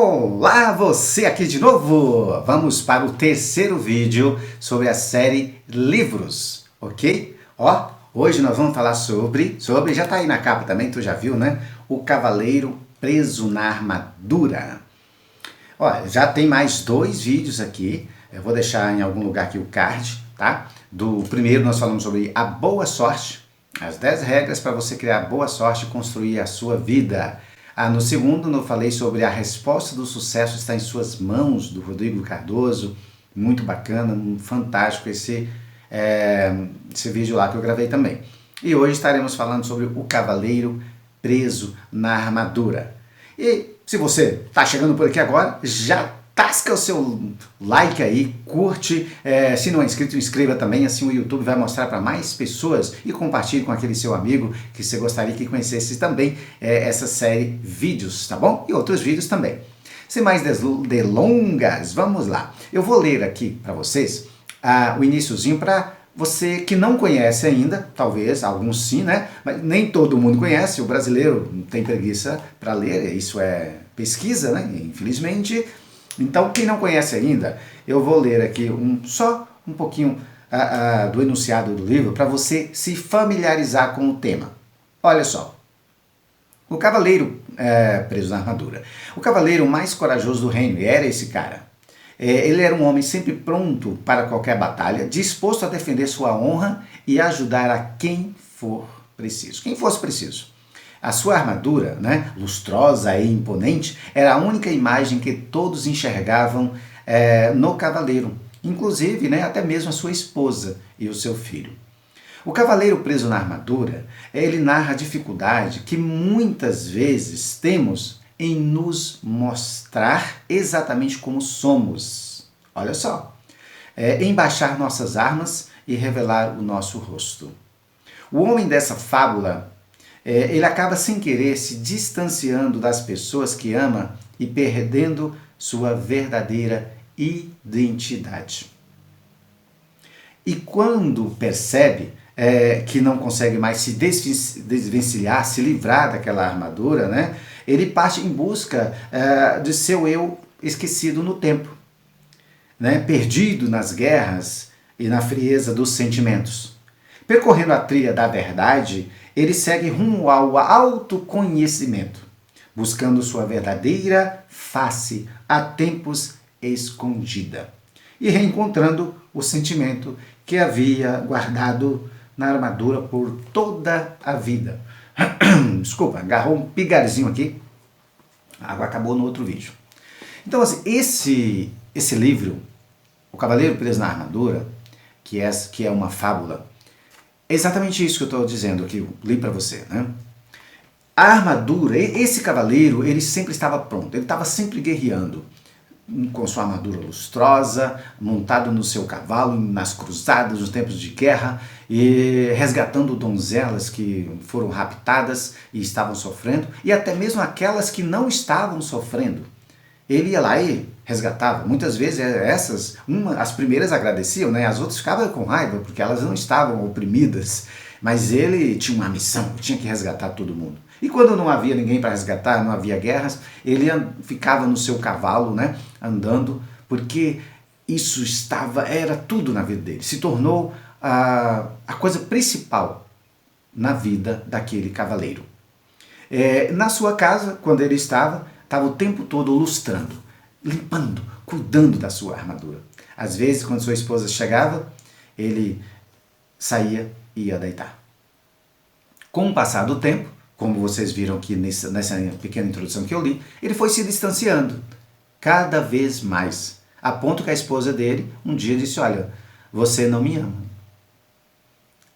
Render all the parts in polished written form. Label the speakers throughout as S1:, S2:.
S1: Olá, você aqui de novo! Vamos para o terceiro vídeo sobre a série Livros, ok? Hoje nós vamos falar sobre, já tá aí na capa também, tu já viu, né? O Cavaleiro Preso na Armadura. Já tem mais dois vídeos aqui, eu vou deixar em algum lugar aqui o card, tá? Do primeiro nós falamos sobre a boa sorte, as 10 regras para você criar boa sorte e construir a sua vida. No segundo, eu falei sobre a resposta do sucesso está em suas mãos, do Rodrigo Cardoso. Muito bacana, fantástico esse vídeo lá que eu gravei também. E hoje estaremos falando sobre o Cavaleiro Preso na Armadura. E se você está chegando por aqui agora, já tasca o seu like aí, curte, se não é inscrito, inscreva também, assim o YouTube vai mostrar para mais pessoas e compartilhe com aquele seu amigo que você gostaria que conhecesse também essa série vídeos, tá bom? E outros vídeos também. Sem mais delongas, vamos lá. Eu vou ler aqui para vocês o iniciozinho para você que não conhece ainda, talvez, alguns sim, né? Mas nem todo mundo conhece, o brasileiro tem preguiça para ler, isso é pesquisa, né? Infelizmente. Então, quem não conhece ainda, eu vou ler aqui só um pouquinho do enunciado do livro para você se familiarizar com o tema. Olha só, o cavaleiro preso na armadura. O cavaleiro mais corajoso do reino, e era esse cara. Ele era um homem sempre pronto para qualquer batalha, disposto a defender sua honra e ajudar a quem for preciso. Quem fosse preciso. A sua armadura, né, lustrosa e imponente, era a única imagem que todos enxergavam no cavaleiro, inclusive até mesmo a sua esposa e o seu filho. O cavaleiro preso na armadura, ele narra a dificuldade que muitas vezes temos em nos mostrar exatamente como somos. Olha só, em baixar nossas armas e revelar o nosso rosto. O homem dessa fábula ele acaba sem querer se distanciando das pessoas que ama e perdendo sua verdadeira identidade. E quando percebe que não consegue mais se desvencilhar, se livrar daquela armadura, né, ele parte em busca de seu eu esquecido no tempo, né, perdido nas guerras e na frieza dos sentimentos. Percorrendo a trilha da verdade, ele segue rumo ao autoconhecimento, buscando sua verdadeira face há tempos escondida e reencontrando o sentimento que havia guardado na armadura por toda a vida. Desculpa, agarrou um pigarzinho aqui, a água acabou no outro vídeo. Então, assim, esse livro, O Cavaleiro Preso na Armadura, que é uma fábula, é exatamente isso que eu estou dizendo aqui, eu li para você, né? A armadura, esse cavaleiro, ele sempre estava pronto, ele estava sempre guerreando, com sua armadura lustrosa, montado no seu cavalo, nas cruzadas, nos tempos de guerra, e resgatando donzelas que foram raptadas e estavam sofrendo, e até mesmo aquelas que não estavam sofrendo. Ele ia lá e resgatava. Muitas vezes as primeiras agradeciam, né? As outras ficavam com raiva porque elas não estavam oprimidas. Mas ele tinha uma missão, tinha que resgatar todo mundo. E quando não havia ninguém para resgatar, não havia guerras, ele ficava no seu cavalo, né? Andando, porque isso era tudo na vida dele. Se tornou a coisa principal na vida daquele cavaleiro. Na sua casa, quando ele estava o tempo todo lustrando, limpando, cuidando da sua armadura. Às vezes, quando sua esposa chegava, ele saía e ia deitar. Com o passar do tempo, como vocês viram aqui nessa pequena introdução que eu li, ele foi se distanciando cada vez mais, a ponto que a esposa dele um dia disse: olha, você não me ama.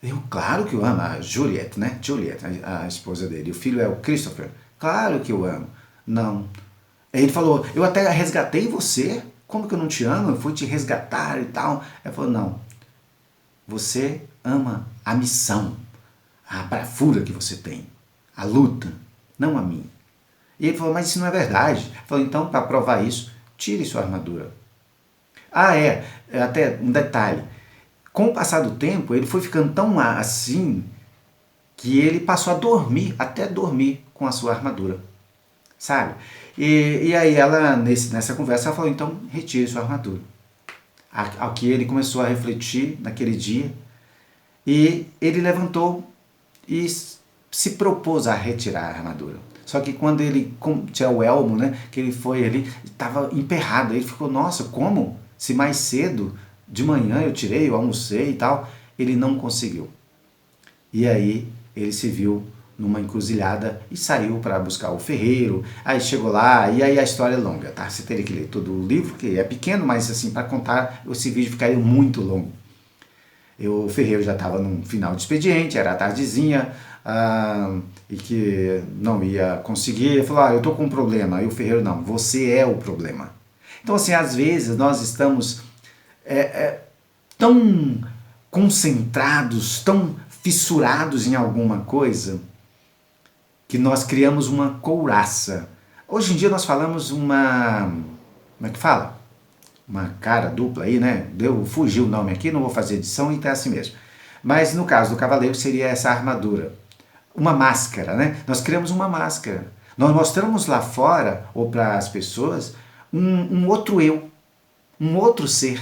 S1: Eu, claro que eu amo, a Juliette, né? Juliette, a esposa dele. O filho é o Christopher. Claro que eu amo. Não. Ele falou: eu até resgatei você, como que eu não te amo? Eu fui te resgatar e tal. Ele falou: não, você ama a missão, a bravura que você tem, a luta, não a mim. E ele falou: mas isso não é verdade. Ele falou: então, para provar isso, tire sua armadura. Até um detalhe, com o passar do tempo, ele foi ficando tão assim, que ele passou a dormir, até dormir com a sua armadura. sabe? E aí ela, nessa conversa, ela falou, então retire sua armadura. Ao que ele começou a refletir naquele dia, e ele levantou e se propôs a retirar a armadura. Só que quando ele tinha o elmo, né, que ele foi ali, estava emperrado. Ele ficou, nossa, como? Se mais cedo, de manhã eu tirei, eu almocei e tal. Ele não conseguiu. E aí ele se viu numa encruzilhada e saiu para buscar o ferreiro. Aí chegou lá, e aí a história é longa, tá? Você teria que ler todo o livro, que é pequeno, mas assim, para contar, esse vídeo ficaria muito longo. O ferreiro já estava no final de expediente, era a tardezinha, e que não ia conseguir. Ele falou, eu estou com um problema. E o ferreiro, não, você é o problema. Então, assim, às vezes nós estamos tão concentrados, tão fissurados em alguma coisa, que nós criamos uma couraça. Hoje em dia nós falamos como é que fala? Uma cara dupla aí, né? Fugiu o nome aqui, não vou fazer edição e tá assim mesmo. Mas no caso do cavaleiro seria essa armadura. Uma máscara, né? Nós criamos uma máscara. Nós mostramos lá fora, ou para as pessoas, um outro eu, um outro ser.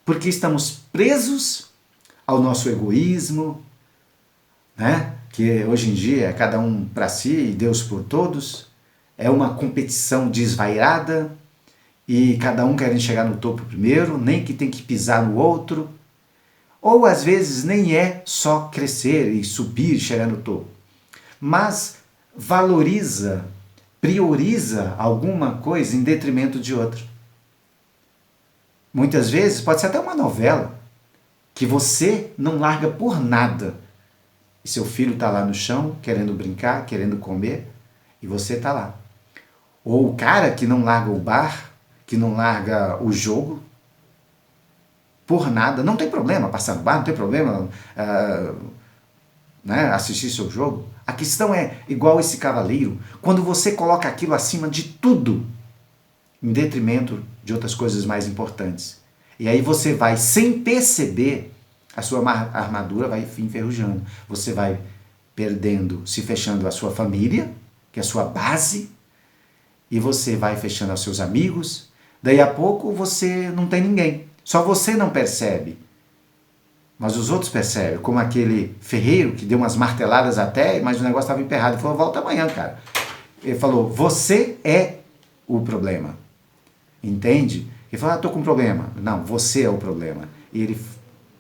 S1: Porque estamos presos ao nosso egoísmo, né? Que hoje em dia é cada um para si e Deus por todos. É uma competição desvairada, e cada um querendo chegar no topo primeiro, nem que tem que pisar no outro. Ou às vezes nem é só crescer e subir, chegar no topo, mas valoriza, prioriza alguma coisa em detrimento de outra. Muitas vezes pode ser até uma novela que você não larga por nada. E seu filho está lá no chão, querendo brincar, querendo comer, e você está lá. Ou o cara que não larga o bar, que não larga o jogo, por nada. Não tem problema passar no bar, não tem problema né, assistir seu jogo. A questão é, igual esse cavaleiro, quando você coloca aquilo acima de tudo, em detrimento de outras coisas mais importantes. E aí você vai, sem perceber, a sua armadura vai enferrujando. Você vai perdendo, se fechando a sua família, que é a sua base, e você vai fechando aos seus amigos. Daí a pouco você não tem ninguém. Só você não percebe. Mas os outros percebem, como aquele ferreiro que deu umas marteladas até, mas o negócio estava emperrado. Ele falou, volta amanhã, cara. Ele falou, você é o problema. Entende? Ele falou, estou com um problema. Não, você é o problema. E ele,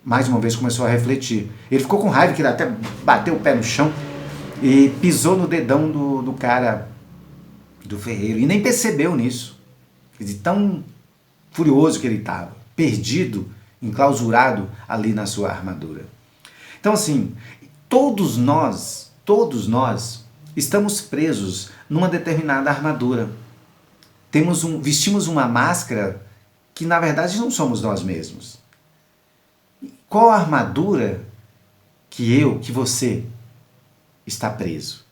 S1: mais uma vez, começou a refletir. Ele ficou com raiva, que ele até bateu o pé no chão e pisou no dedão do cara, do ferreiro. E nem percebeu nisso. De tão furioso que ele estava. Perdido, enclausurado ali na sua armadura. Então, assim, todos nós estamos presos numa determinada armadura. Vestimos uma máscara que na verdade não somos nós mesmos. Qual a armadura que você está preso?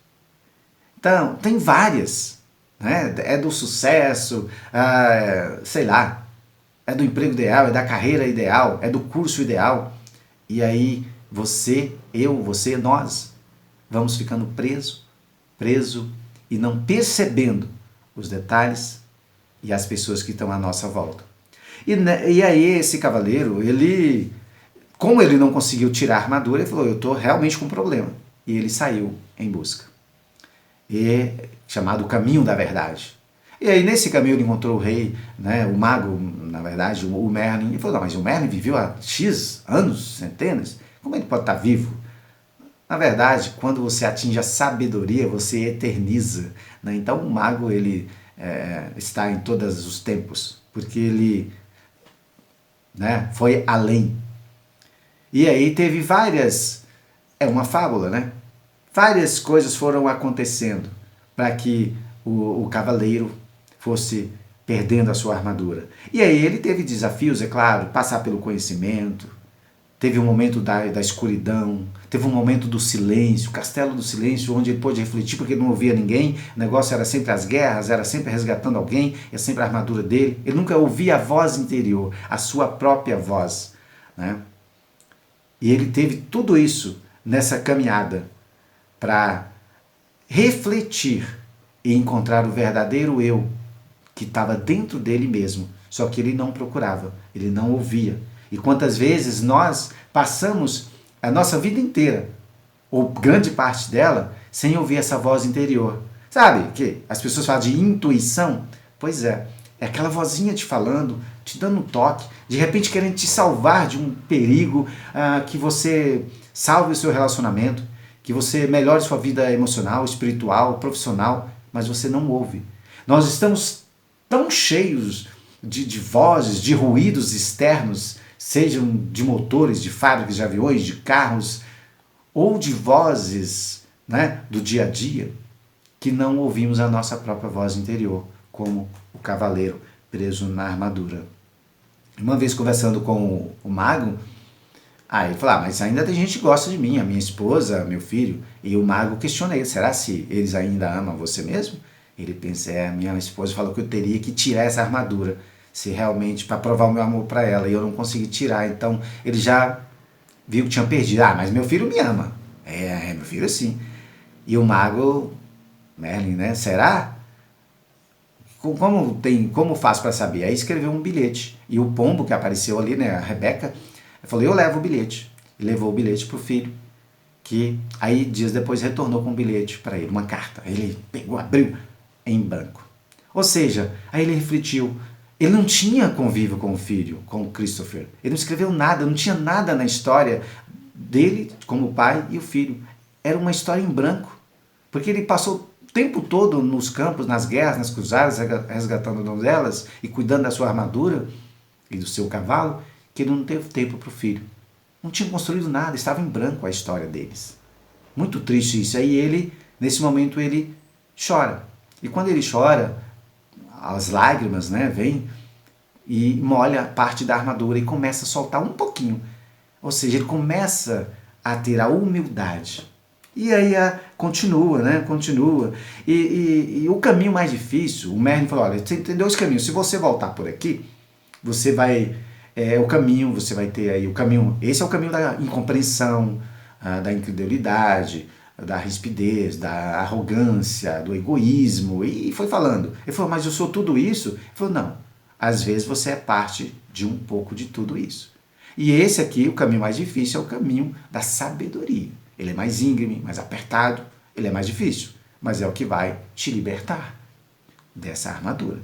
S1: Então, tem várias, né? É do sucesso, sei lá, é do emprego ideal, é da carreira ideal, é do curso ideal. E aí você, nós vamos ficando preso e não percebendo os detalhes e as pessoas que estão à nossa volta. E aí esse cavaleiro, como ele não conseguiu tirar a armadura, ele falou, eu estou realmente com um problema. E ele saiu em busca. Chamado Caminho da Verdade. E aí nesse caminho ele encontrou o rei, né, o mago, na verdade, o Merlin. Ele falou, não, mas o Merlin viveu há X anos, centenas, como ele pode estar vivo? Na verdade, quando você atinge a sabedoria, você eterniza. Né? Então o mago, ele está em todos os tempos, porque ele, né, foi além. E aí teve várias, uma fábula, né? Várias coisas foram acontecendo para que o cavaleiro fosse perdendo a sua armadura. E aí ele teve desafios, é claro, passar pelo conhecimento, teve um momento da escuridão, teve um momento do silêncio, o castelo do silêncio, onde ele pôde refletir porque ele não ouvia ninguém, o negócio era sempre as guerras, era sempre resgatando alguém, é sempre a armadura dele, ele nunca ouvia a voz interior, a sua própria voz. Né? E ele teve tudo isso nessa caminhada para refletir e encontrar o verdadeiro eu que estava dentro dele mesmo, só que ele não procurava, ele não ouvia. E quantas vezes nós passamos a nossa vida inteira, ou grande parte dela, sem ouvir essa voz interior. Sabe que as pessoas falam de intuição? Pois é aquela vozinha te falando, te dando um toque, de repente querendo te salvar de um perigo, que você salve o seu relacionamento, que você melhore sua vida emocional, espiritual, profissional, mas você não ouve. Nós estamos tão cheios de vozes, de ruídos externos, sejam de motores, de fábricas, de aviões, de carros, ou de vozes, né, do dia a dia, que não ouvimos a nossa própria voz interior, como o cavaleiro preso na armadura. Uma vez conversando com o mago, aí ele falou, mas ainda tem gente que gosta de mim, a minha esposa, meu filho. E o mago questiona ele, será se eles ainda amam você mesmo? Ele pensa, a minha esposa falou que eu teria que tirar essa armadura, se realmente, para provar o meu amor para ela, e eu não consegui tirar. Então ele já viu que tinha perdido. Mas meu filho me ama. Meu filho sim. E o mago, Merlin, né, será? Como faz para saber? Aí escreveu um bilhete. E o pombo que apareceu ali, né, a Rebeca, falou, eu levo o bilhete. E levou o bilhete para o filho, que aí dias depois retornou com um bilhete para ele, uma carta. Ele pegou, abriu, em branco. Ou seja, aí ele refletiu, ele não tinha convívio com o filho, com o Christopher. Ele não escreveu nada, não tinha nada na história dele como o pai e o filho. Era uma história em branco. Porque ele passou o tempo todo nos campos, nas guerras, nas cruzadas, resgatando donzelas e cuidando da sua armadura e do seu cavalo, que ele não teve tempo para o filho. Não tinha construído nada, estava em branco a história deles. Muito triste isso. Aí ele, nesse momento, ele chora. E quando ele chora, as lágrimas, né, vêm e molha parte da armadura e começa a soltar um pouquinho. Ou seja, ele começa a ter a humildade. E aí continua, né? Continua. E o caminho mais difícil, o Merlin falou, olha, você tem dois caminhos. Se você voltar por aqui, você vai... o caminho, você vai ter aí o caminho... Esse é o caminho da incompreensão, da incredulidade, da rispidez, da arrogância, do egoísmo. E foi falando. Ele falou, mas eu sou tudo isso? Ele falou, não. Às vezes você é parte de um pouco de tudo isso. E esse aqui, o caminho mais difícil, é o caminho da sabedoria. Ele é mais íngreme, mais apertado, ele é mais difícil, mas é o que vai te libertar dessa armadura.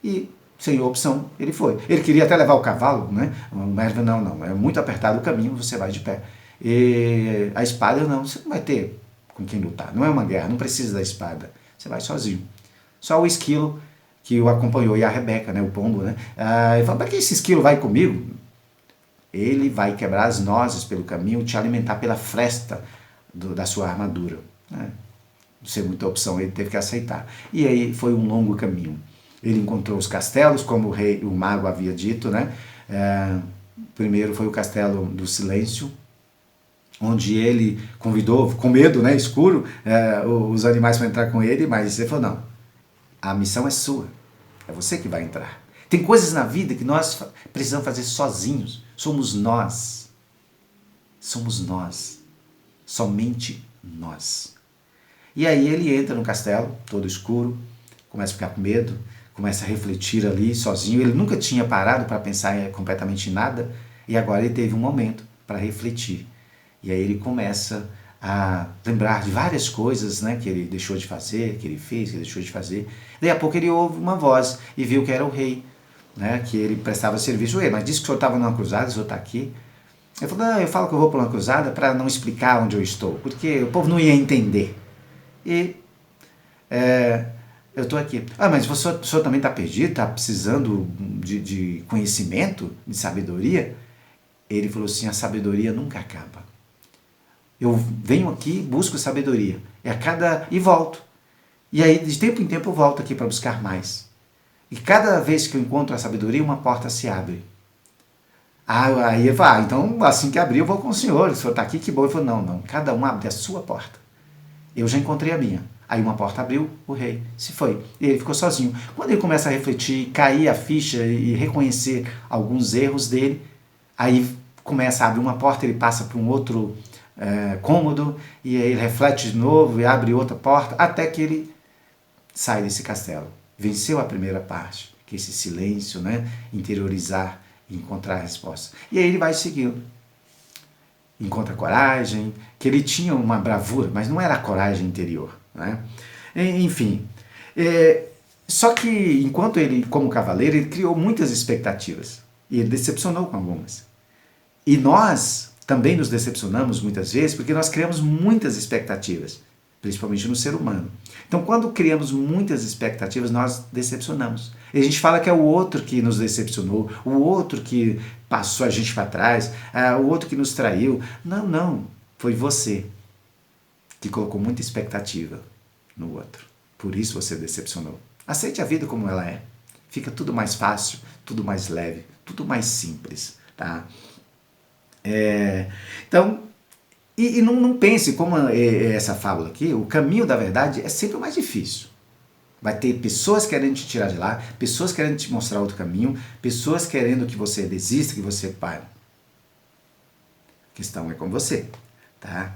S1: E, sem opção, ele foi. Ele queria até levar o cavalo, né? O Merlin, não, é muito apertado o caminho, você vai de pé. E a espada, não, você não vai ter com quem lutar. Não é uma guerra, não precisa da espada. Você vai sozinho. Só o esquilo que o acompanhou, e a Rebeca, né, o pombo, né? Ele falou, para que esse esquilo vai comigo? Ele vai quebrar as nozes pelo caminho, te alimentar pela fresta da sua armadura. Não sei muita opção, ele teve que aceitar. E aí foi um longo caminho. Ele encontrou os castelos, como o mago havia dito, né? Primeiro foi o castelo do silêncio, onde ele convidou, com medo, né, escuro, os animais para entrar com ele, mas ele falou, não, a missão é sua, é você que vai entrar. Tem coisas na vida que nós precisamos fazer sozinhos. Somos nós. Somos nós. Somente nós. E aí ele entra no castelo, todo escuro, começa a ficar com medo, começa a refletir ali sozinho. Ele nunca tinha parado para pensar completamente em nada, e agora ele teve um momento para refletir. E aí ele começa a lembrar de várias coisas, né, que ele deixou de fazer, que ele fez, que ele deixou de fazer. Daí a pouco ele ouve uma voz e viu que era o rei, né, que ele prestava serviço a ele, mas disse que o senhor estava numa cruzada, o senhor está aqui. Ele falou, não, eu falo que eu vou para uma cruzada para não explicar onde eu estou, porque o povo não ia entender. E eu estou aqui. Mas o senhor também está perdido, está precisando de conhecimento, de sabedoria? Ele falou assim, a sabedoria nunca acaba. Eu venho aqui, busco sabedoria, e volto. E aí, de tempo em tempo, eu volto aqui para buscar mais. E cada vez que eu encontro a sabedoria, uma porta se abre. Aí ele fala, então assim que abrir eu vou com o senhor está aqui, que bom. Ele falou, não, cada um abre a sua porta. Eu já encontrei a minha. Aí uma porta abriu, o rei se foi. E ele ficou sozinho. Quando ele começa a refletir, cair a ficha e reconhecer alguns erros dele, aí começa a abrir uma porta, ele passa para um outro cômodo, e aí ele reflete de novo e abre outra porta, até que ele sai desse castelo. Venceu a primeira parte, que é esse silêncio, né? Interiorizar e encontrar a resposta. E aí ele vai seguindo. Encontra coragem, que ele tinha uma bravura, mas não era a coragem interior, né? Enfim, só que enquanto ele, como cavaleiro, ele criou muitas expectativas e ele decepcionou com algumas. E nós também nos decepcionamos muitas vezes porque nós criamos muitas expectativas, principalmente no ser humano. Então, quando criamos muitas expectativas, nós decepcionamos. E a gente fala que é o outro que nos decepcionou, o outro que passou a gente para trás, o outro que nos traiu. Não, não. Foi você que colocou muita expectativa no outro. Por isso você decepcionou. Aceite a vida como ela é. Fica tudo mais fácil, tudo mais leve, tudo mais simples, tá? Então, e não pense como essa fábula aqui, o caminho da verdade é sempre o mais difícil. Vai ter pessoas querendo te tirar de lá, pessoas querendo te mostrar outro caminho, pessoas querendo que você desista, que você pare. A questão é com você, tá?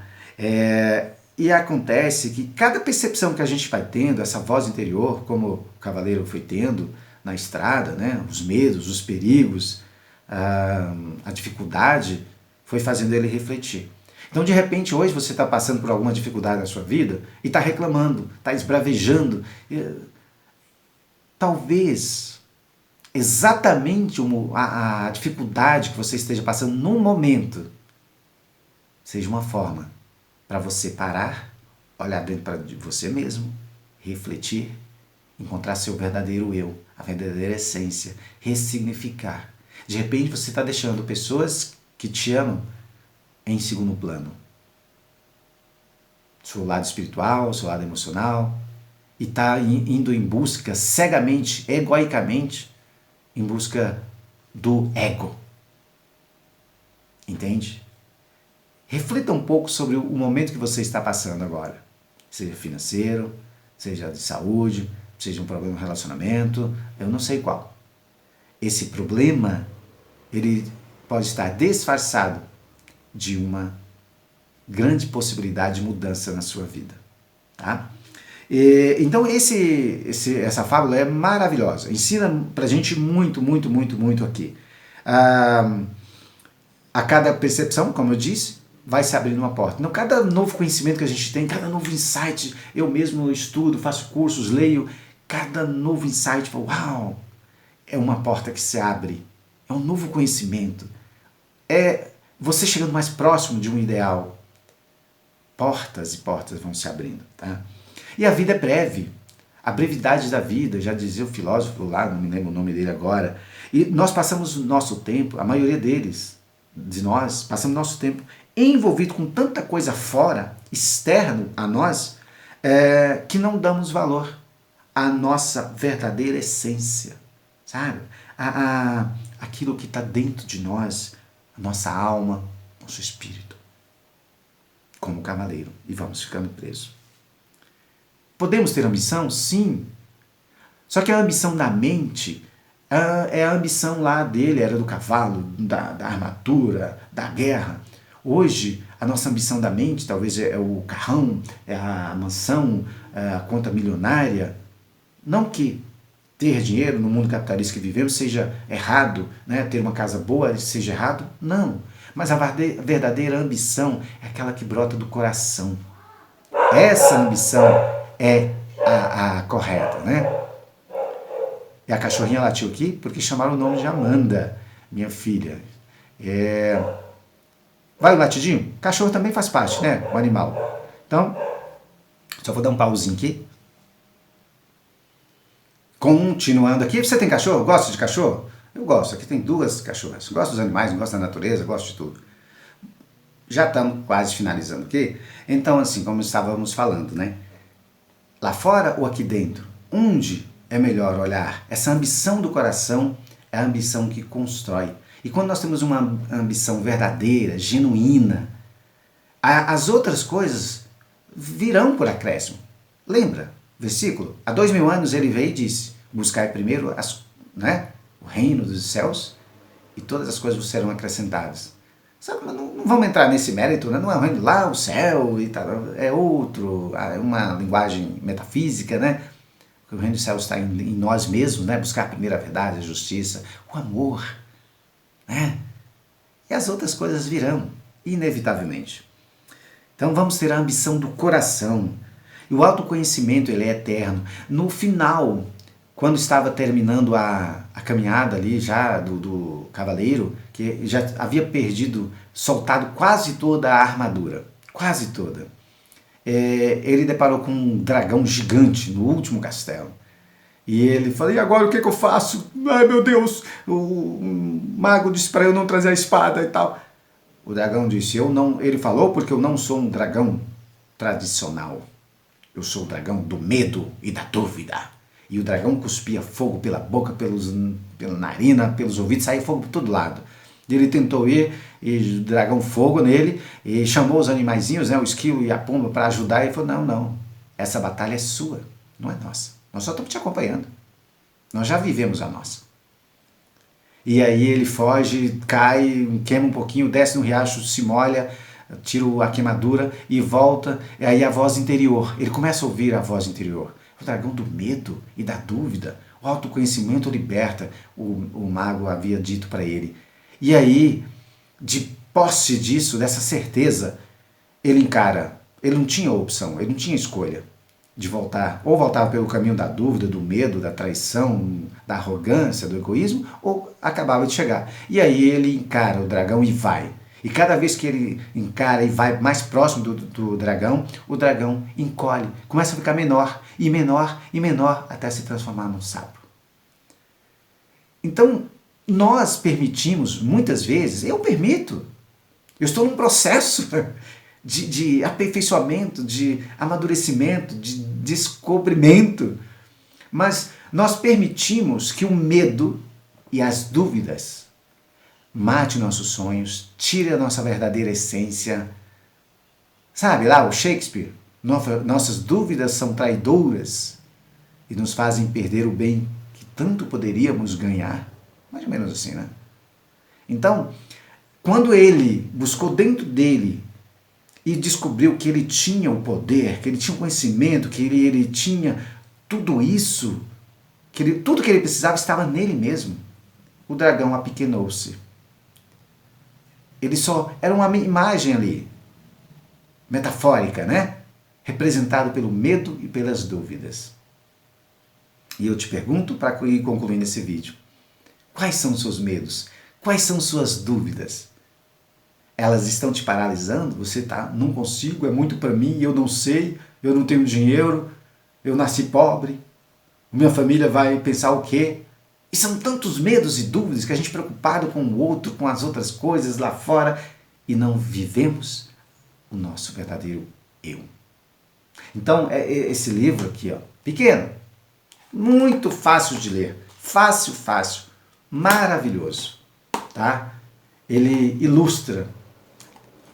S1: E acontece que cada percepção que a gente vai tendo, essa voz interior, como o cavaleiro foi tendo na estrada, né? Os medos, os perigos, a dificuldade, foi fazendo ele refletir. Então, de repente, hoje você está passando por alguma dificuldade na sua vida e está reclamando, está esbravejando. Talvez exatamente a dificuldade que você esteja passando no momento seja uma forma para você parar, olhar dentro de você mesmo, refletir, encontrar seu verdadeiro eu, a verdadeira essência, ressignificar. De repente você está deixando pessoas que te amam em segundo plano. Seu lado espiritual, seu lado emocional, e está indo em busca cegamente, egoicamente, em busca do ego. Entende? Reflita um pouco sobre o momento que você está passando agora. Seja financeiro, seja de saúde, seja um problema no relacionamento, eu não sei qual. Esse problema, ele pode estar disfarçado de uma grande possibilidade de mudança na sua vida, tá? Então essa fábula é maravilhosa, ensina pra gente muito, muito, muito, muito aqui. A cada percepção, como eu disse, vai se abrindo uma porta. Então, cada novo conhecimento que a gente tem, cada novo insight, eu mesmo estudo, faço cursos, leio, cada novo insight, uau, é uma porta que se abre, é um novo conhecimento, é você chegando mais próximo de um ideal. Portas e portas vão se abrindo, tá? E a vida é breve, a brevidade da vida, já dizia o filósofo lá, não me lembro o nome dele agora, e nós passamos o nosso tempo, a maioria deles, de nós, passamos nosso tempo envolvido com tanta coisa fora, externo a nós, que não damos valor à nossa verdadeira essência, sabe? Aquilo que está dentro de nós, a nossa alma, nosso espírito, como cavaleiro, e vamos ficando presos. Podemos ter ambição? Sim. Só que a ambição da mente é a ambição lá dele, era do cavalo, da armadura, da guerra. Hoje, a nossa ambição da mente talvez é o carrão, é a mansão, a conta milionária. Não que ter dinheiro no mundo capitalista que vivemos seja errado, né? Ter uma casa boa seja errado, não. Mas a verdadeira ambição é aquela que brota do coração. Essa ambição é a correta, né? E a cachorrinha latiu aqui porque chamaram o nome de Amanda, minha filha. Vai o latidinho? Cachorro também faz parte, né? O animal. Então, só vou dar um pauzinho aqui. Continuando aqui. Você tem cachorro? Gosta de cachorro? Eu gosto. Aqui tem 2 cachorras. Gosto dos animais, gosto da natureza, gosto de tudo. Já estamos quase finalizando aqui. Então, assim, como estávamos falando, né? Lá fora ou aqui dentro? Onde é melhor olhar? Essa ambição do coração é a ambição que constrói. E quando nós temos uma ambição verdadeira, genuína, as outras coisas virão por acréscimo. Lembra? Versículo? Há 2000 anos ele veio e disse, buscai primeiro o reino dos céus e todas as coisas serão acrescentadas. Sabe, não vamos entrar nesse mérito, né? Não é o reino lá, o céu e tal, é outro, é uma linguagem metafísica, né? o reino dos céus está em nós mesmos, né? Buscar primeiro a verdade, a justiça, o amor, né? E as outras coisas virão, inevitavelmente. Então vamos ter a ambição do coração. E o autoconhecimento, ele é eterno. No final, quando estava terminando a caminhada ali já do cavaleiro, que já havia soltado quase toda a armadura, quase toda, ele deparou com um dragão gigante no último castelo. E ele falou, e agora o que eu faço? Ai meu Deus, o mago disse para eu não trazer a espada e tal. O dragão disse, ele falou porque eu não sou um dragão tradicional. Eu sou o dragão do medo e da dúvida. E o dragão cuspia fogo pela boca, pela narina, pelos ouvidos, saía fogo por todo lado. Ele tentou ir, e o dragão fogo nele, e chamou os animaizinhos, né, o esquilo e a pomba, para ajudar, e falou, não, essa batalha é sua, não é nossa. Nós só estamos te acompanhando. Nós já vivemos a nossa. E aí ele foge, cai, queima um pouquinho, desce no riacho, se molha, tira a queimadura e volta. E aí a voz interior, ele começa a ouvir a voz interior. O dragão do medo e da dúvida, o autoconhecimento liberta, o mago havia dito para ele. E aí, de posse disso, dessa certeza, ele encara, ele não tinha opção, ele não tinha escolha de voltar. Ou voltava pelo caminho da dúvida, do medo, da traição, da arrogância, do egoísmo, ou acabava de chegar. E aí ele encara o dragão e vai. E cada vez que ele encara e vai mais próximo do dragão, o dragão encolhe, começa a ficar menor, e menor, e menor, até se transformar num sapo. Então, nós permitimos, muitas vezes, eu permito, eu estou num processo de aperfeiçoamento, de amadurecimento, de descobrimento, mas nós permitimos que o medo e as dúvidas mate nossos sonhos, tire a nossa verdadeira essência. Sabe lá o Shakespeare? Nossas dúvidas são traidoras e nos fazem perder o bem que tanto poderíamos ganhar. Mais ou menos assim, né? Então, quando ele buscou dentro dele e descobriu que ele tinha o poder, que ele tinha o conhecimento, que ele tinha tudo isso, tudo que ele precisava estava nele mesmo, o dragão apequenou-se. Ele só era uma imagem ali, metafórica, né? Representado pelo medo e pelas dúvidas. E eu te pergunto, para ir concluindo esse vídeo, quais são os seus medos? Quais são suas dúvidas? Elas estão te paralisando? Você está, não consigo, é muito para mim, eu não sei, eu não tenho dinheiro, eu nasci pobre, minha família vai pensar o quê? E são tantos medos e dúvidas que a gente é preocupado com o outro, com as outras coisas lá fora, e não vivemos o nosso verdadeiro eu. Então, esse livro aqui, ó, pequeno, muito fácil de ler, fácil, maravilhoso, tá? Ele ilustra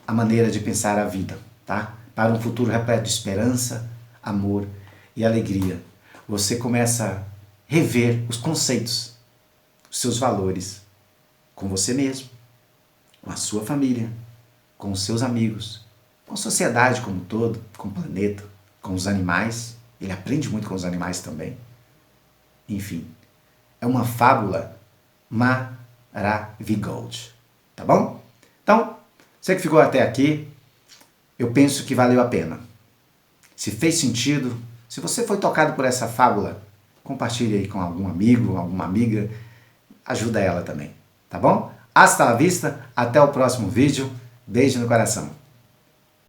S1: a maneira de pensar a vida, tá? Para um futuro repleto de esperança, amor e alegria. Você começa a rever os conceitos, os seus valores, com você mesmo, com a sua família, com os seus amigos, com a sociedade como um todo, com o planeta, com os animais. Ele aprende muito com os animais também. Enfim, é uma fábula maravilhosa, tá bom? Então, você que ficou até aqui, eu penso que valeu a pena. Se fez sentido, se você foi tocado por essa fábula, compartilhe aí com algum amigo, alguma amiga, ajuda ela também, tá bom? Hasta la vista, até o próximo vídeo, beijo no coração.